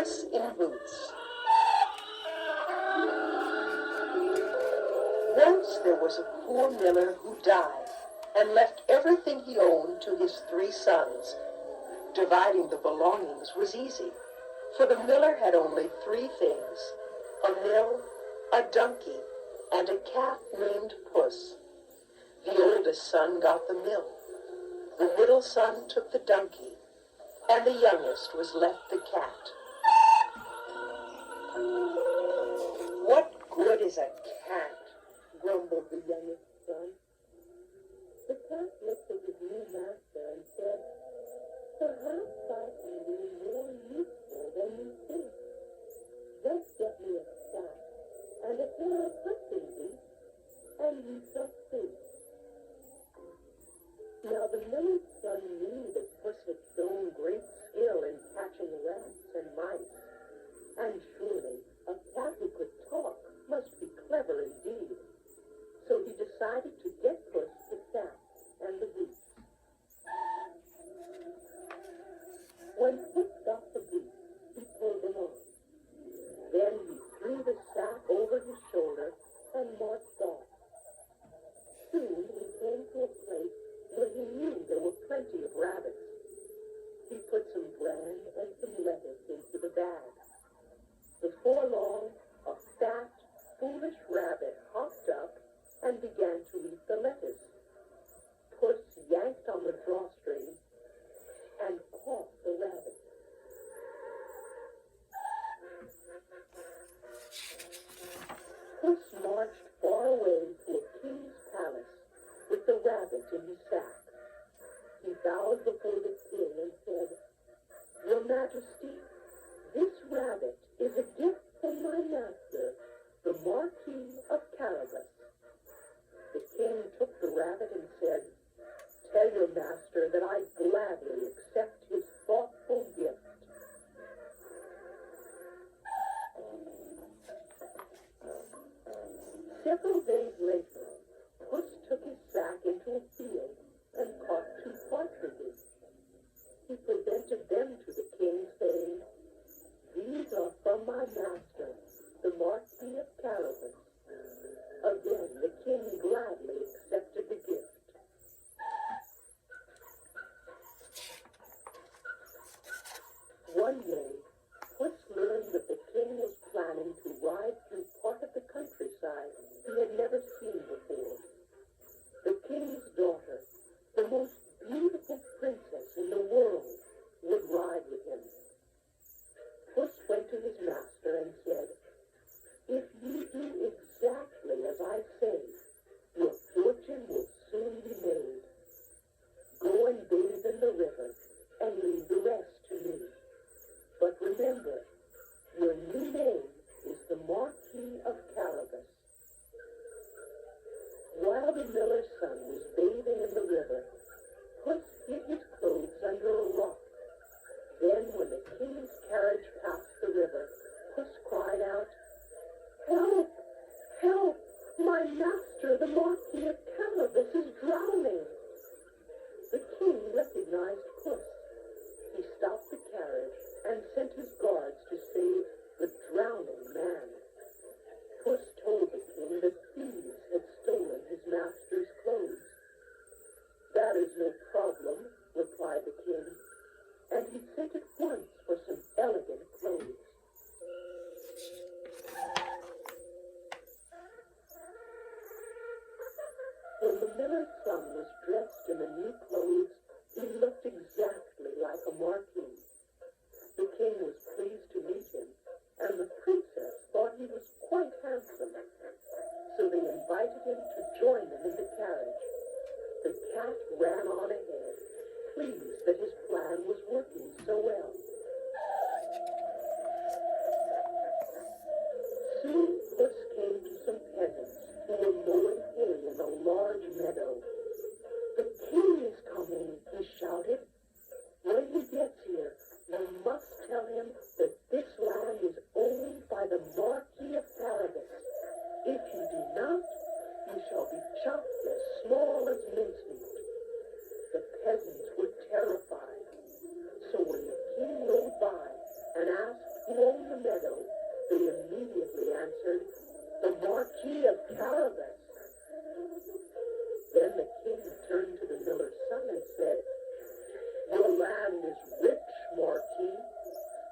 Puss in Boots. Once there was a poor miller who died and left everything he owned to his 3 sons. Dividing the belongings was easy, for the miller had only 3 things: a mill, a donkey, and a cat named Puss. The oldest son got the mill, the middle son took the donkey, and the youngest was left the cat. "What good is a cat?" grumbled the youngest son. The cat looked at his new master and said, "Perhaps I can be more useful than you think. Just get me a sack and a pair of hunting boots, and you shall see." Now the miller's son knew that Puss had shown great skill in catching rats and mice, and surely a cat who could talk must be clever indeed. So he decided to get Puss the sack and the boots. When Puss got the boots, he pulled them on. Then he threw the sack over his shoulder and marched off. Soon he came to a place where he knew there were plenty of rabbits. He put some bran and some lettuce into the bag. Before long, a fat, foolish rabbit hopped up and began to eat the lettuce. Puss yanked on the drawstring and caught the rabbit. Puss marched far away to a king's palace with the rabbit in his sack. He bowed before the king and said, "Your Majesty, this rabbit is a gift from my master, the Marquis of Carabas." The king took the rabbit and said, "Tell your master that I gladly accept his thoughtful gift." Several days later, Puss took his sack into a field and caught 2 partridges. He presented them to the king, saying, "These are from my master, the Marquis of Carabas." Again, the king gladly accepted the gift. One day, Puss learned that the king was planning to ride through part of the countryside he had never seen before. The king's daughter, the most beautiful princess in the world, would ride with him. Puss went to his master and said, "If you do exactly as I say, your fortune will soon be made. Go and bathe in the river and leave the rest to me. But remember, your new name is the Marquis of Carabas." While the miller's son was bathing in the river, Puss hid his clothes under a rock. Then, when the king's carriage passed the river, Puss cried out, "Help! Help! My master, the Marquis of Carabas, is drowning!" The king recognized Puss. He stopped the carriage and sent his guards to save the drowning man. Puss told the king that thieves had stolen his master's clothes. "That is no problem," replied the king, and he sent at once for some elegant clothes. When the miller's son was dressed in the new clothes, he looked exactly like a marquis. The king was pleased who owned the meadow, they immediately answered, the Marquis of Carabas. Then the king turned to the miller's son and said, your land is rich, Marquis.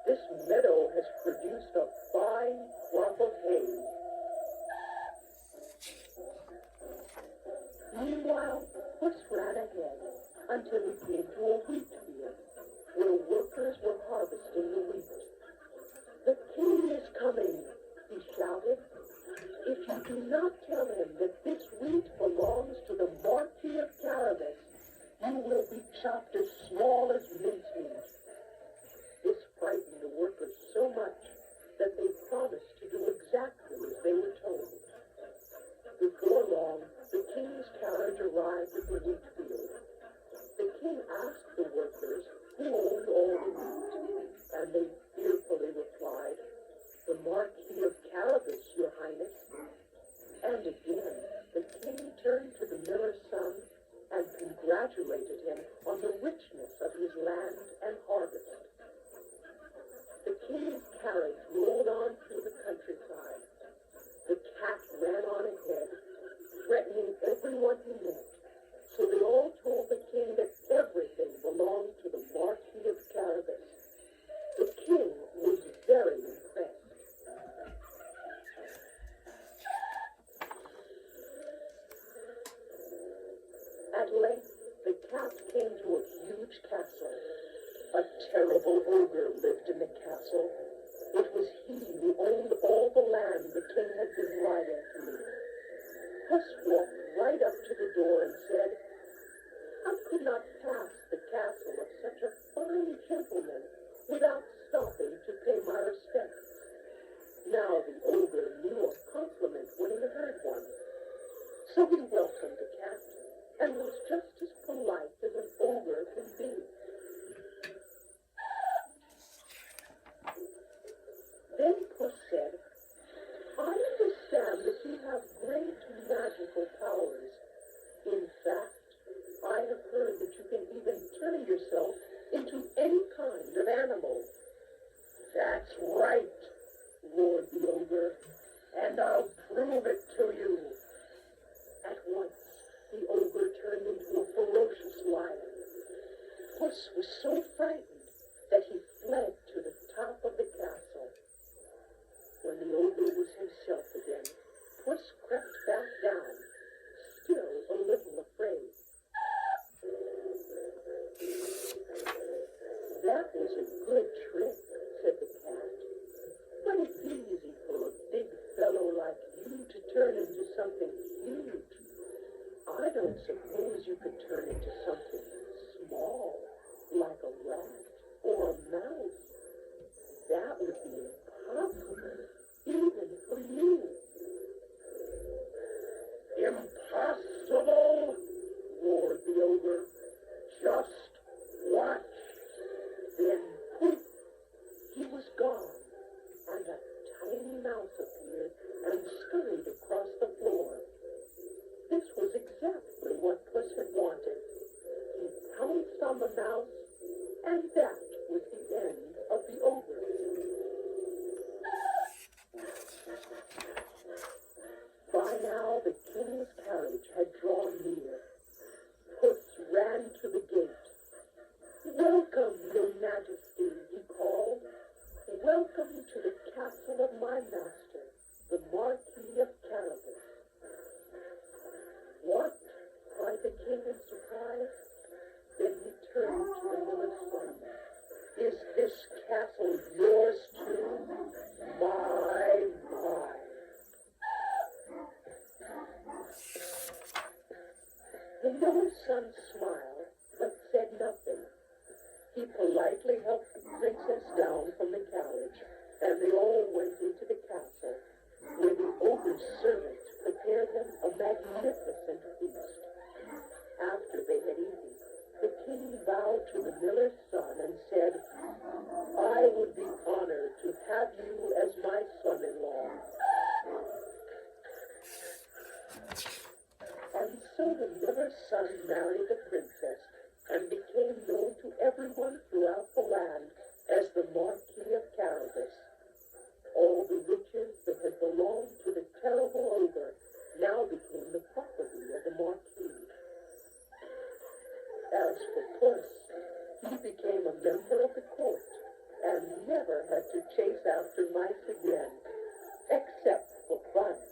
This meadow has produced a fine crop of hay. Meanwhile, Puss ran ahead until he came to a wheat field where workers were harvesting the wheat. The king is coming, he shouted. If you do not tell him that this wheat belongs to the Marquis of Carabas, you will be chopped as small as mincemeat. This frightened the workers so much that they promised to do exactly as they were told. Before long, the king's carriage arrived at the wheat field. The king asked the workers who owned all the wheat, and they fearfully replied, the Marquis of Carabas, your highness. And again, the king turned to the miller's son and congratulated him on the richness of his land and harvest. The king's carriage rolled on through the countryside. The cat ran on ahead, threatening everyone he met, so they all told the king that everything belonged to the Marquis of Carabas. The king was very impressed. At length, the cat came to a huge castle. A terrible ogre lived in the castle. It was he who owned all the land the king had been riding through. Puss walked right up to the door and said, I could not pass the castle of such a fine gentleman without stopping to pay my respects. Now the ogre knew a compliment when he heard one. So he welcomed the cat and was just as polite as an ogre can be. Then Puss said, I understand that you have great magical powers. In fact, I have heard that you can even turn yourself into any kind of animal. That's right, roared the ogre, and I'll prove it to you. At once, the ogre turned into a ferocious lion. Puss was so frightened that he fled to the top of the castle. When the ogre was himself again, Puss crept back down, still a little afraid. That was a good trick, said the cat. But it's easy for a big fellow like you to turn into something huge. I don't suppose you could turn into something small, like a rat or a mouse. That would be impossible, even for you. Impossible, roared the ogre. Just watch. Then, poof, he was gone, and a tiny mouse appeared and scurried across the floor. This was exactly what Puss had wanted. He pounced on the mouse, and that was the end of the ogre. By now the king's carriage had drawn near. Puss ran to the gate. Welcome, your majesty, he called. Welcome to the castle of my master, the Marquis of Carabas. What? Cried the king in surprise. Then he turned to the miller's son. Is this castle yours too? My. The miller's son smiled, but said nothing. He politely helped the princess down from the carriage, and they all went into the castle, where the ogre's servant prepared them a magnificent feast. After they had eaten, the king bowed to the miller's son and said, I would be honored to have you as my son-in-law. And so the miller's son married the princess and became known to everyone throughout the land as the Marquis of Carabas. as for Puss, he became a member of the court and never had to chase after mice again, except for fun.